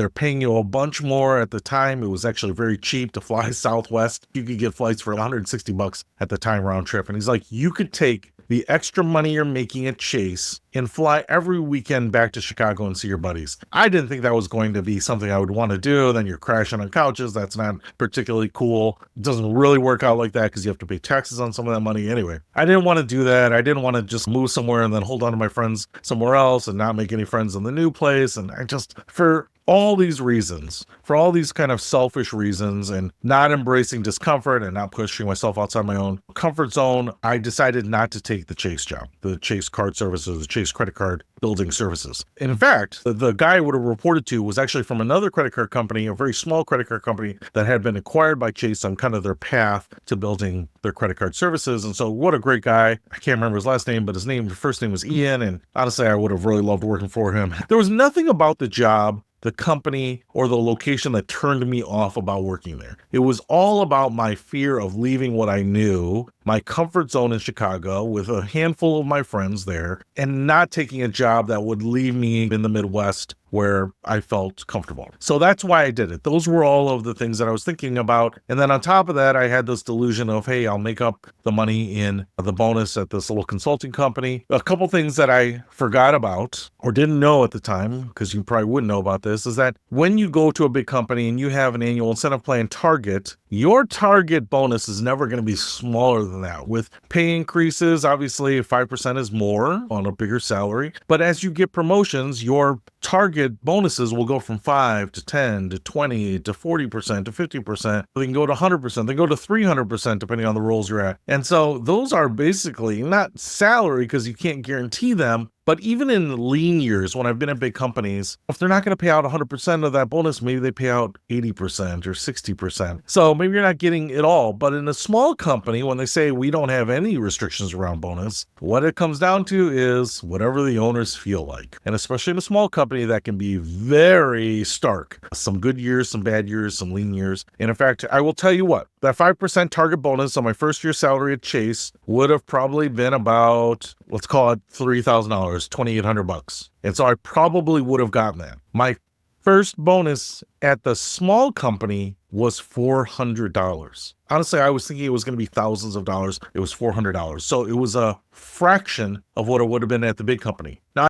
They're paying you a bunch more at the time. It was actually very cheap to fly Southwest. You could get flights for $160 at the time round trip. And he's like, you could take the extra money you're making at Chase and fly every weekend back to Chicago and see your buddies. I didn't think that was going to be something I would want to do. Then you're crashing on couches. That's not particularly cool. It doesn't really work out like that because you have to pay taxes on some of that money anyway. I didn't want to do that. I didn't want to just move somewhere and then hold on to my friends somewhere else and not make any friends in the new place. And I just, for all these reasons, for all these kind of selfish reasons and not embracing discomfort and not pushing myself outside my own comfort zone, I decided not to take the Chase job, the Chase card services, the Chase credit card building services. And in fact, the guy I would have reported to was actually from another credit card company, a very small credit card company that had been acquired by Chase on kind of their path to building their credit card services. And so what a great guy. I can't remember his last name, but his first name was Ian. And honestly, I would have really loved working for him. There was nothing about the job, the company, or the location that turned me off about working there. It was all about my fear of leaving what I knew, my comfort zone in Chicago with a handful of my friends there, and not taking a job that would leave me in the Midwest where I felt comfortable. So that's why I did it. Those were all of the things that I was thinking about. And then on top of that, I had this delusion of, hey, I'll make up the money in the bonus at this little consulting company. A couple things that I forgot about or didn't know at the time, because you probably wouldn't know about this, is that when you go to a big company and you have an annual incentive plan target, your target bonus is never going to be smaller than that. With pay increases, obviously 5% is more on a bigger salary. But as you get promotions, your target bonuses will go from 5 to 10 to 20 to 40% to 50%. They can go to 100%. They go to 300% depending on the roles you're at. And so those are basically not salary because you can't guarantee them. But even in lean years, when I've been at big companies, if they're not going to pay out 100% of that bonus, maybe they pay out 80% or 60%. So maybe you're not getting it all. But in a small company, when they say we don't have any restrictions around bonus, what it comes down to is whatever the owners feel like. And especially in a small company, that can be very stark. Some good years, some bad years, some lean years. And in fact, I will tell you what, that 5% target bonus on my first year salary at Chase would have probably been about, let's call it $3,000, $2,800. And so I probably would have gotten that. My first bonus at the small company was $400. Honestly, I was thinking it was going to be thousands of dollars. It was $400. So it was a fraction of what it would have been at the big company. Now,